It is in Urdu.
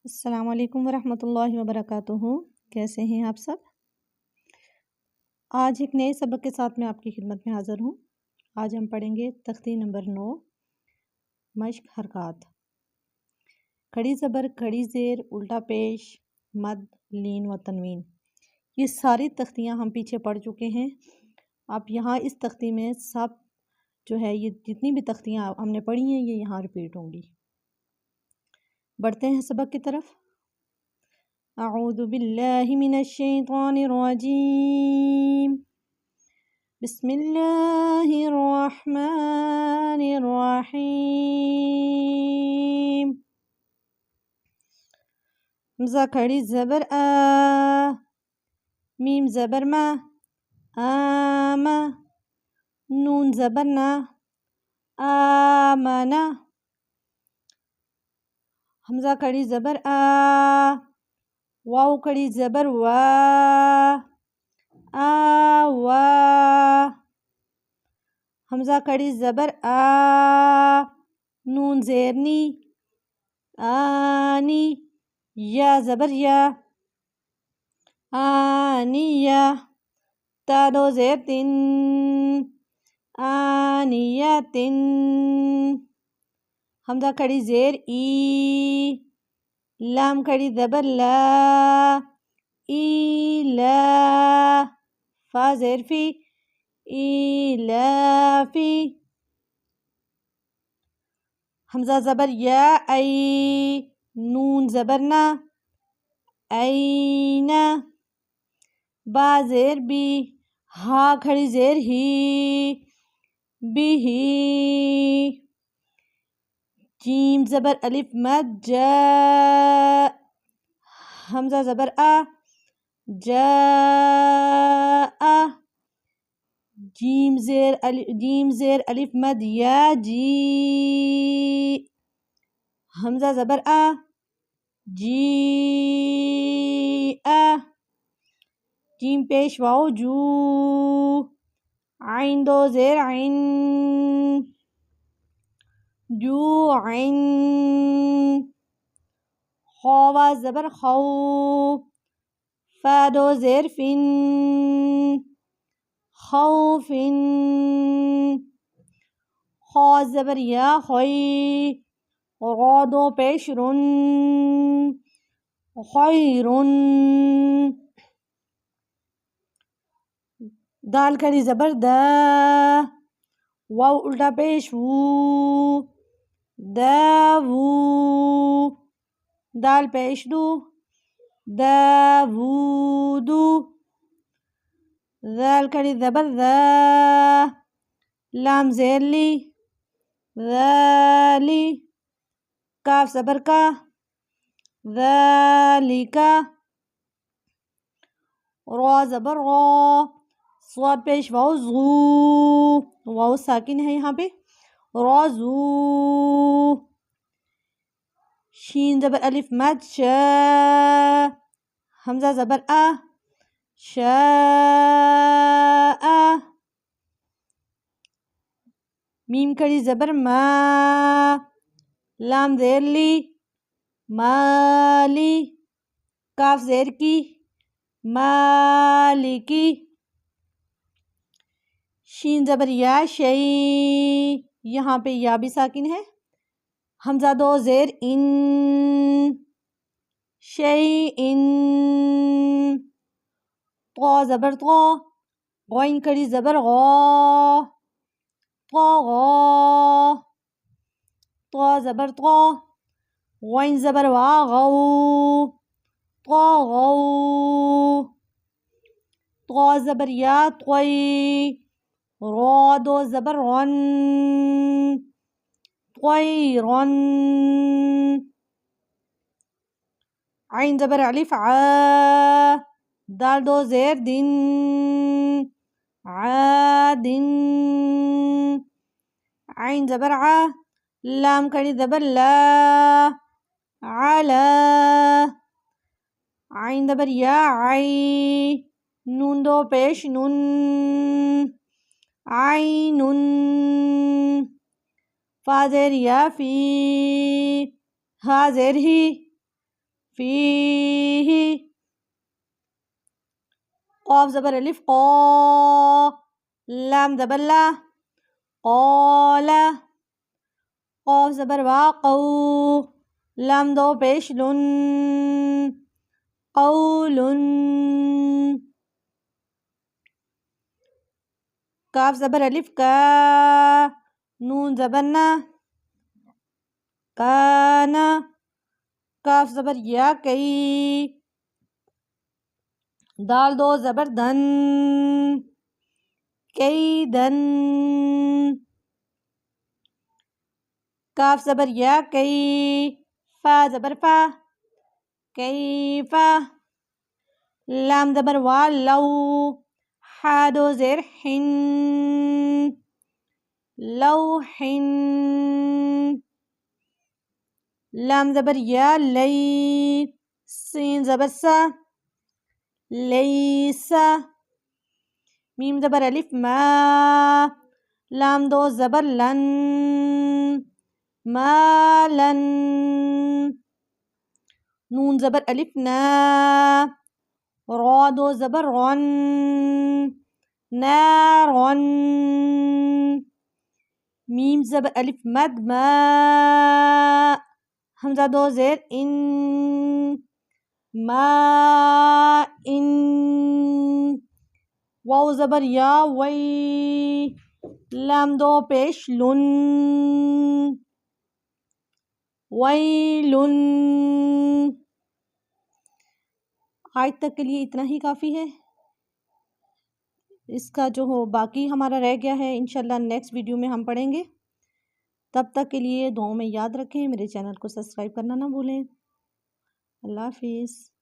السلام علیکم ورحمۃ اللہ وبرکاتہ۔ کیسے ہیں آپ سب؟ آج ایک نئے سبق کے ساتھ میں آپ کی خدمت میں حاضر ہوں۔ آج ہم پڑھیں گے تختی نمبر 9 مشق حرکات۔ کھڑی زبر، کھڑی زیر، الٹا پیش، مد، لین و تنوین، یہ ساری تختیاں ہم پیچھے پڑھ چکے ہیں۔ اب یہاں اس تختی میں سب جو ہے یہ جتنی بھی تختیاں ہم نے پڑھی ہیں یہ یہاں ریپیٹ ہوں گی۔ بڑھتے ہیں سبق کی طرف۔ اعوذ باللہ من الشیطان الرجیم، بسم اللہ الرحمن الرحیم۔ حمزہ کھڑی زبر آ، میم زبر ما، آما، نون زبر نا، آمنا، حمزہ کھڑی زبر آ، واو کھڑی زبر وا، آوا، حمزہ کھڑی زبر آ، نون زیر نی، آنی، یا زبر یا، آنیہ، تا دو زیر تن، آنیتن، حمزہ کھڑی زیر ای، لام کھڑی زبر لا، ایلا، فا زیر فی، ایلافی، حمزہ زبر یا ای، نون زبر نا، اینا، با زیر بی، ہا کھڑی زیر ہی، بھی، جیم زبر الف مد جا، حمزہ زبر آ، جا، جیم زیر الف مد یا جی، حمزہ زبر آ، جی، جیم پیش واو جو، عین دو زیر عین، جو عین، خوا زبر خو، فا دو زیر فن، خوفن، خا زبر یا خوی، را دو پیش رن، خیرن، دال کھڑی زبر دا، واو الٹا پیش وو، داوو، دال پیش دو، داوودو، ذال کھڑی زبر ذا، لام زیر لی، ذالی، کاف زبر کا، ذالکا، را زبر غا، صاد پیش واو زو، واو ساکن ہے یہاں پہ، رازو، شین زبر الف مد شا، حمزہ زبر آ، شاء، میم کھڑی زبر ما، لام زیر لی، مالی، کاف زیر کی، مالکی، شین زبر یا شئی، یہاں پہ یا بھی ساکن ہے، حمزہ دو زیر ان، شیئن، طا زبر طا، غین کھڑی زبر غا، طغا، طا زبر طا، غین زبر وا غو، طغو، طا زبر یا طوی، را دو زبر غن، طویرن، عین زبر الف عا، دال دو زیر دن، عادن، عین زبر ع، لام کھڑی زبر لا، علا، عین زبر یا عی، نون دو پیش نن، عینن، فا زیر یا فی، ہا زیر ہی، فیہ، قاف زبر الف قا، لام زبر لا، قال، قاف زبر وا قو، لام دو پیش لن، قول، کاف زبر الف کا، نون زبر نا، کانا، کاف زبر یا کئی، دال دو زبر دن، کئی دن، کاف زبر یا کئی، فا زبر فا، کئی فا، لام زبر وا لو، حا دو زیر حن، لوحن، لام زبر یا لئی، سین زبر سا، لیسا، میم زبر الف ما، لام دو زبر لن، مالن، نون زبر الف نا، را دو زبر رن، نارن، میم زبر الف مد ما، حمزہ دو زیر ان، ما ان، واو زبر یا وی، لام دو پیش لن، ویلن۔ آج تک کے لیے اتنا ہی کافی ہے، اس کا جو ہو باقی ہمارا رہ گیا ہے انشاءاللہ نیکسٹ ویڈیو میں ہم پڑھیں گے۔ تب تک کے لیے دعاؤں میں یاد رکھیں، میرے چینل کو سبسکرائب کرنا نہ بھولیں۔ اللہ حافظ۔